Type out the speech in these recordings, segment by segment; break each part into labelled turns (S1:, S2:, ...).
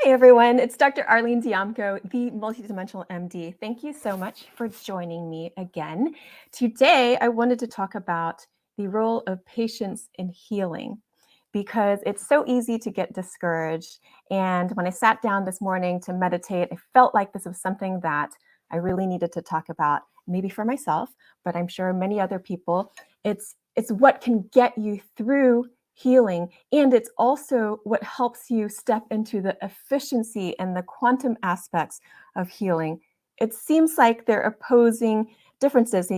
S1: Hi, everyone. It's Dr. Arlene Diamco, the Multidimensional MD. Thank you so much for joining me again. Today, I wanted to talk about the role of patience in healing because it's so easy to get discouraged. And when I sat down this morning to meditate, I felt like this was something that I really needed to talk about, maybe for myself, but I'm sure many other people. It's what can get you through healing, and it's also what helps you step into the efficiency and the quantum aspects of healing. It seems like they're opposing differences,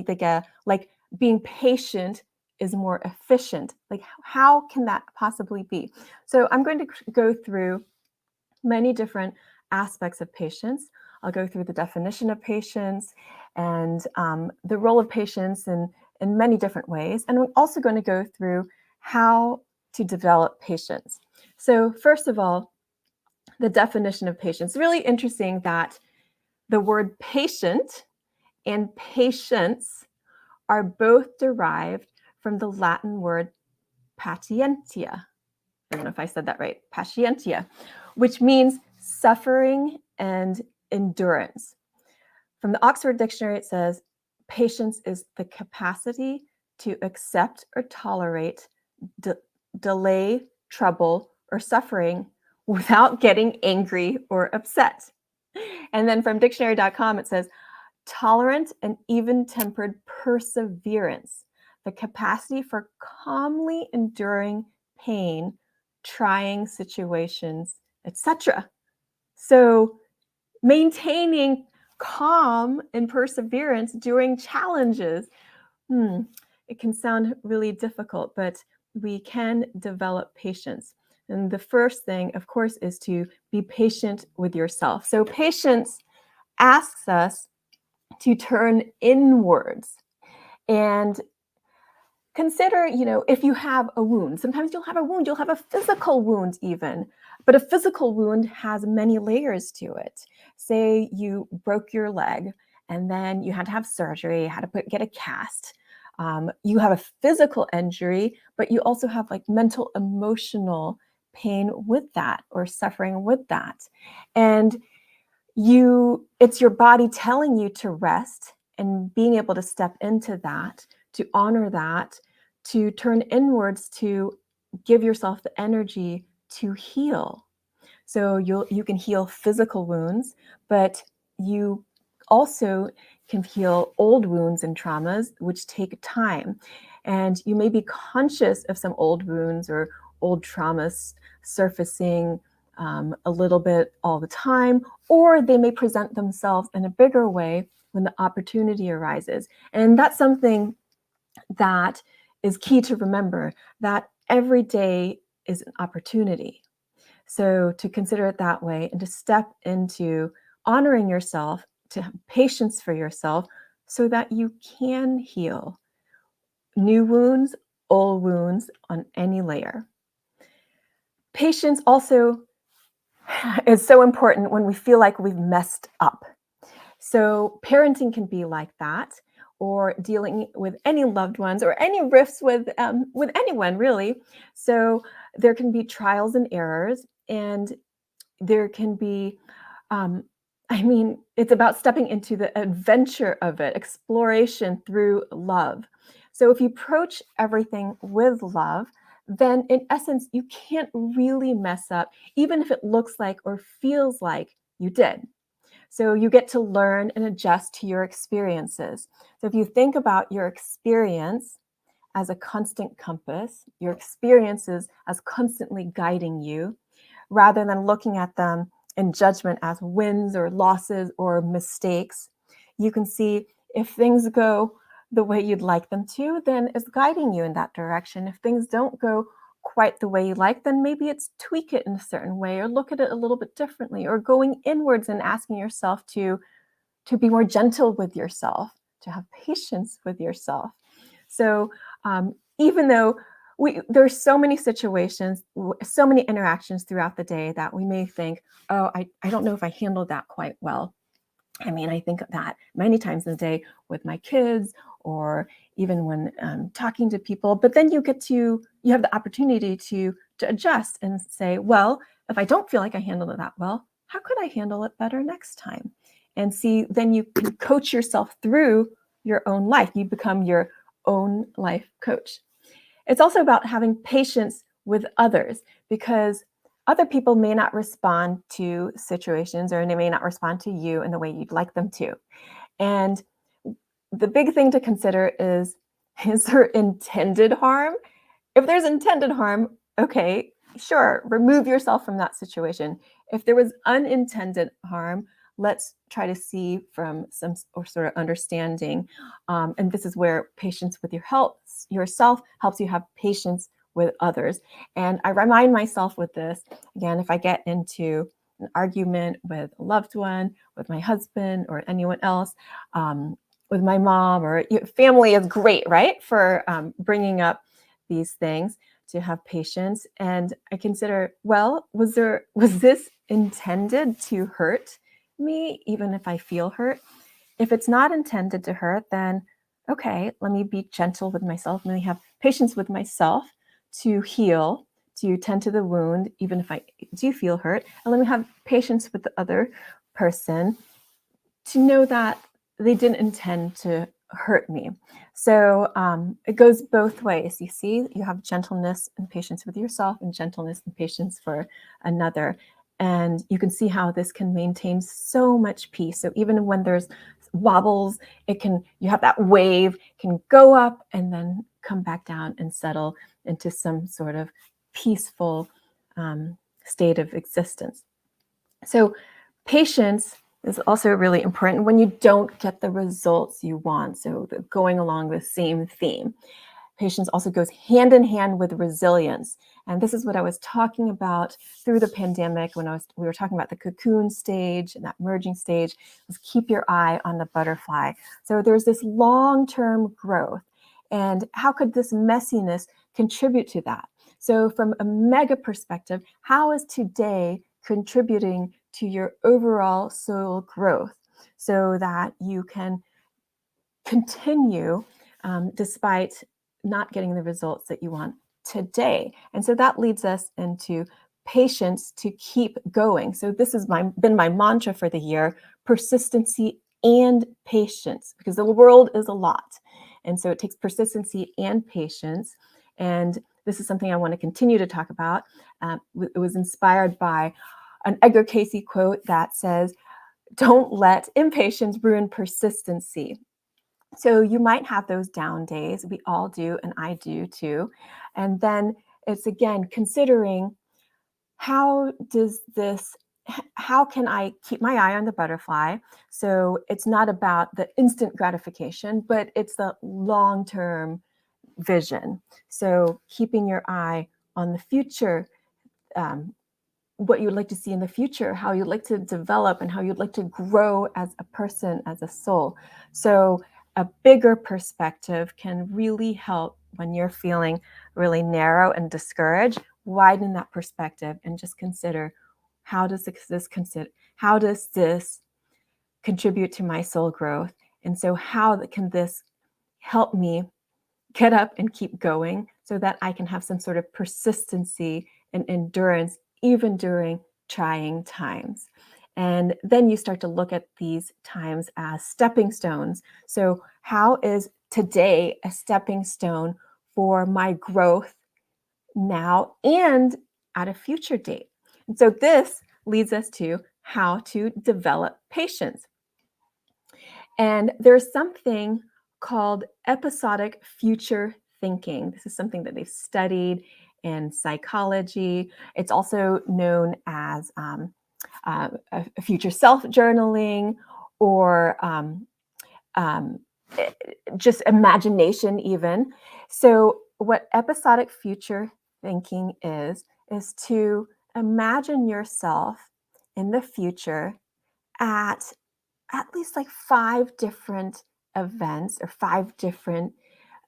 S1: like being patient is more efficient. Like, how can that possibly be? So I'm going to go through many different aspects of patience. I'll go through the definition of patience and the role of patience in many different ways. And I'm also going to go through how to develop patience. So first of all, the definition of patience. Really interesting that the word patient and patience are both derived from the Latin word patientia. I don't know if I said that right, patientia, which means suffering and endurance. From the Oxford Dictionary, it says, patience is the capacity to accept or tolerate delay, trouble, or suffering without getting angry or upset. And then from dictionary.com, it says, tolerant and even-tempered perseverance, the capacity for calmly enduring pain, trying situations, etc. So maintaining calm and perseverance during challenges, it can sound really difficult, but we can develop patience. And the first thing, of course, is to be patient with yourself. So patience asks us to turn inwards and consider, if you have a wound. Sometimes you'll have a wound, you'll have a physical wound even, but a physical wound has many layers to it. Say you broke your leg and then you had to have surgery, had to get a cast. You have a physical injury, but you also have like mental, emotional pain with that or suffering with that. And it's your body telling you to rest and being able to step into that, to honor that, to turn inwards, to give yourself the energy to heal. So you can heal physical wounds, but you also can heal old wounds and traumas, which take time. And you may be conscious of some old wounds or old traumas surfacing a little bit all the time, or they may present themselves in a bigger way when the opportunity arises. And that's something that is key to remember, that every day is an opportunity. So to consider it that way and to step into honoring yourself, to have patience for yourself so that you can heal new wounds, old wounds on any layer. Patience also is so important when we feel like we've messed up. So parenting can be like that, or dealing with any loved ones or any rifts with anyone, really. So there can be trials and errors, and there can be, it's about stepping into the adventure of it, exploration through love. So if you approach everything with love, then in essence, you can't really mess up, even if it looks like or feels like you did. So you get to learn and adjust to your experiences. So if you think about your experience as a constant compass, your experiences as constantly guiding you, rather than looking at them in judgment as wins or losses or mistakes, you can see if things go the way you'd like them to, then it's guiding you in that direction. If things don't go quite the way you like, then maybe it's tweak it in a certain way or look at it a little bit differently, or going inwards and asking yourself to be more gentle with yourself, to have patience with yourself. So even though there's so many situations, so many interactions throughout the day that we may think, oh, I don't know if I handled that quite well. I think of that many times in the day with my kids, or even when talking to people. But then you have the opportunity to adjust and say, well, if I don't feel like I handled it that well, how could I handle it better next time? And see, then you can coach yourself through your own life. You become your own life coach. It's also about having patience with others, because other people may not respond to situations, or they may not respond to you in the way you'd like them to. And the big thing to consider is there intended harm? If there's intended harm, okay, sure, remove yourself from that situation. If there was unintended harm, let's try to see from some or sort of understanding. And this is where patience with yourself helps you have patience with others. And I remind myself with this, again, if I get into an argument with a loved one, with my husband or anyone else, with my mom, or family is great, right? For bringing up these things, to have patience. And I consider, well, was this intended to hurt me, even if I feel hurt? If it's not intended to hurt, then okay, let me be gentle with myself. Let me have patience with myself to heal, to tend to the wound, even if I do feel hurt. And let me have patience with the other person to know that they didn't intend to hurt me. So it goes both ways. You see, you have gentleness and patience with yourself, and gentleness and patience for another. And you can see how this can maintain so much peace. So even when there's wobbles, you have that wave, can go up and then come back down and settle into some sort of peaceful state of existence. So patience is also really important when you don't get the results you want. So going along the same theme. Patience also goes hand in hand with resilience. And this is what I was talking about through the pandemic when we were talking about the cocoon stage and that merging stage, was keep your eye on the butterfly. So there's this long-term growth. And how could this messiness contribute to that? So from a mega perspective, how is today contributing to your overall soul growth so that you can continue despite not getting the results that you want today? And so that leads us into patience to keep going. So this has been my mantra for the year: persistency and patience, because the world is a lot. And so it takes persistency and patience. And this is something I want to continue to talk about. It was inspired by an Edgar Cayce quote that says, "Don't let impatience ruin persistency." So you might have those down days. We all do, and I do too. And then it's, again, considering how can I keep my eye on the butterfly? So it's not about the instant gratification, but it's the long-term vision. So keeping your eye on the future, what you would like to see in the future, how you'd like to develop, and how you'd like to grow as a person, as a soul. So a bigger perspective can really help when you're feeling really narrow and discouraged. Widen that perspective and just consider, how does this contribute to my soul growth? And so how can this help me get up and keep going so that I can have some sort of persistency and endurance even during trying times? And then you start to look at these times as stepping stones. So how is today a stepping stone for my growth now and at a future date? And so this leads us to how to develop patience. And there's something called episodic future thinking. This is something that they've studied in psychology. It's also known as a future self journaling, or just imagination even. So what episodic future thinking is to imagine yourself in the future at least like 5 different events, or 5 different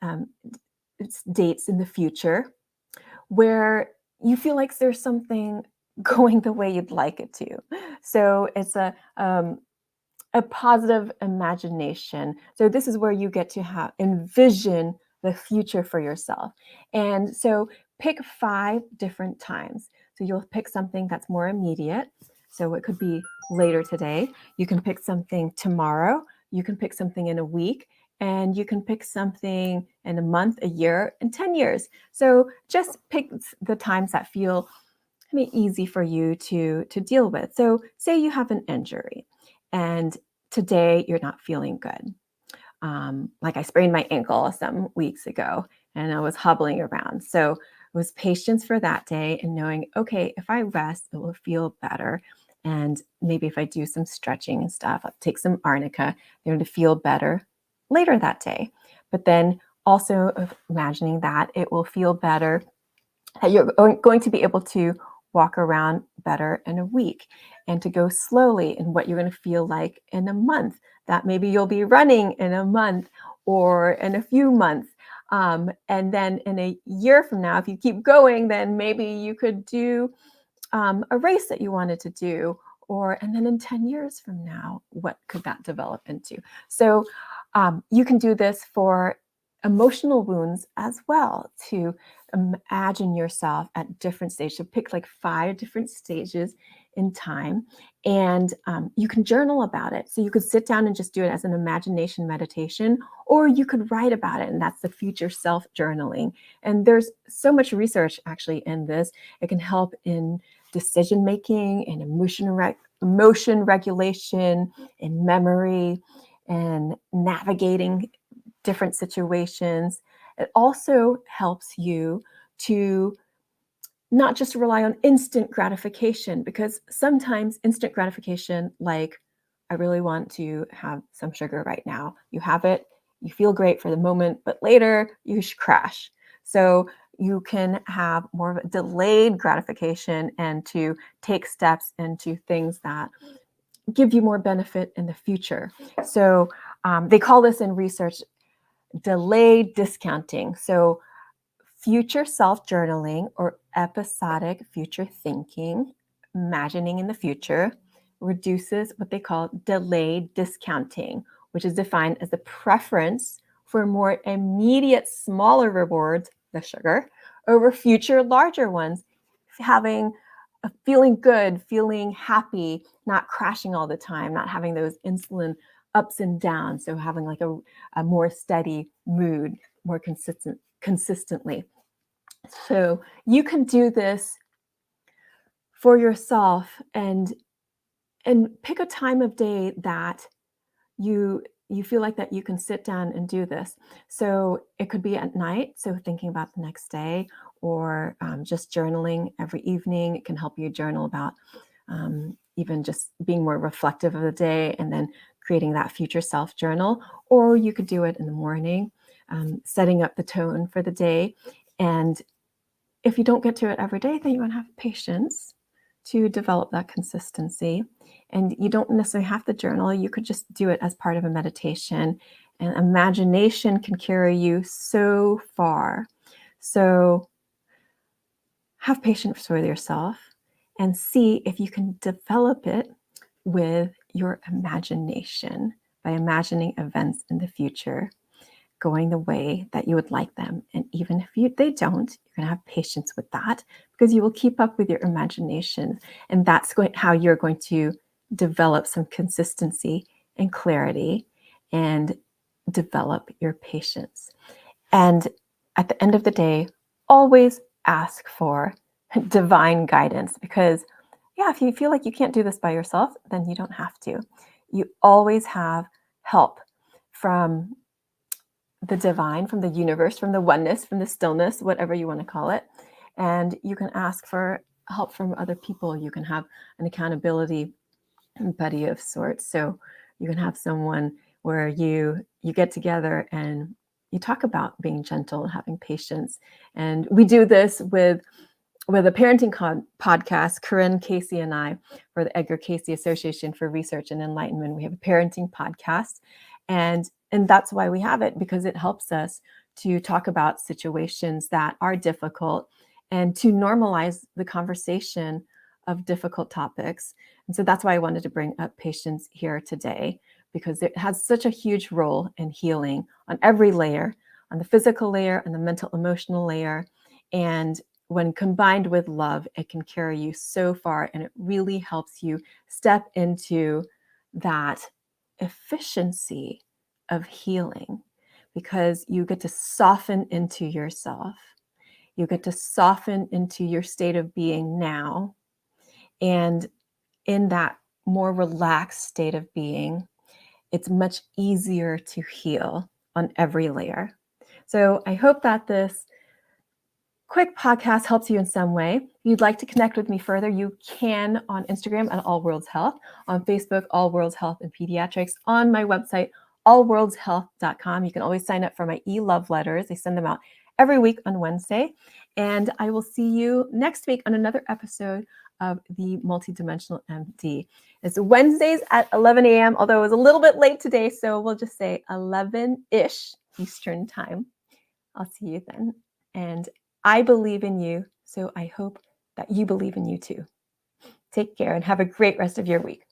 S1: um, dates in the future where you feel like there's something going the way you'd like it to. So it's a positive imagination. So this is where you get to envision the future for yourself. And so pick 5 different times. So you'll pick something that's more immediate. So it could be later today. You can pick something tomorrow. You can pick something in a week. And you can pick something in a month, a year, and 10 years. So just pick the times that feel easy for you to deal with. So say you have an injury and today you're not feeling good. Like I sprained my ankle some weeks ago and I was hobbling around. So it was patience for that day and knowing, okay, if I rest, it will feel better. And maybe if I do some stretching and stuff, I'll take some arnica, they're going to feel better later that day. But then also imagining that it will feel better, that you're going to be able to walk around better in a week and to go slowly in what you're going to feel like in a month, that maybe you'll be running in a month or in a few months. And then in a year from now, if you keep going, then maybe you could do a race that you wanted to do, and then in 10 years from now, what could that develop into? So you can do this for emotional wounds as well, to imagine yourself at different stages. So pick like 5 different stages in time, and you can journal about it. So you could sit down and just do it as an imagination meditation, or you could write about it, and that's the future self journaling. And there's so much research actually in this. It can help in decision making and emotion regulation and memory and navigating different situations. It also helps you to not just rely on instant gratification, because sometimes instant gratification, like I really want to have some sugar right now, you have it, you feel great for the moment, but later you crash. So you can have more of a delayed gratification and to take steps into things that give you more benefit in the future. So they call this in research delayed discounting. So future self-journaling or episodic future thinking, imagining in the future, reduces what they call delayed discounting, which is defined as the preference for more immediate, smaller rewards, the sugar, over future larger ones, feeling good, feeling happy, not crashing all the time, not having those insulin ups and downs. So having like a more steady mood, more consistently. So you can do this for yourself and pick a time of day that you feel like that you can sit down and do this. So it could be at night, so thinking about the next day, or just journaling every evening. It can help you journal about even just being more reflective of the day and then creating that future self journal. Or you could do it in the morning, setting up the tone for the day. And if you don't get to it every day, then you want to have patience to develop that consistency. And you don't necessarily have to journal. You could just do it as part of a meditation. And imagination can carry you so far. So have patience with yourself and see if you can develop it with your imagination by imagining events in the future going the way that you would like them. And even if they don't, you're going to have patience with that, because you will keep up with your imagination. And that's how you're going to develop some consistency and clarity and develop your patience. And at the end of the day, always ask for divine guidance, because if you feel like you can't do this by yourself, then you don't have to. You always have help from the divine, from the universe, from the oneness, from the stillness, whatever you want to call it. And you can ask for help from other people. You can have an accountability buddy of sorts. So you can have someone where you get together and you talk about being gentle and having patience. And we do this with a parenting podcast. Corinne Casey and I, for the Edgar Cayce Association for Research and Enlightenment, we have a parenting podcast. And that's why we have it, because it helps us to talk about situations that are difficult and to normalize the conversation of difficult topics. And so that's why I wanted to bring up patience here today, because it has such a huge role in healing on every layer, on the physical layer, on the mental, emotional layer. And when combined with love, it can carry you so far, and it really helps you step into that efficiency of healing, because you get to soften into yourself. You get to soften into your state of being now. And in that more relaxed state of being, it's much easier to heal on every layer. So I hope that this quick podcast helps you in some way. If you'd like to connect with me further, you can on Instagram at All Worlds Health, on Facebook, All Worlds Health and Pediatrics, on my website, allworldshealth.com. You can always sign up for my e-love letters. I send them out every week on Wednesday. And I will see you next week on another episode of the Multidimensional MD. It's Wednesdays at 11 a.m., although it was a little bit late today, so we'll just say 11-ish Eastern time. I'll see you then. And I believe in you, so I hope that you believe in you too. Take care and have a great rest of your week.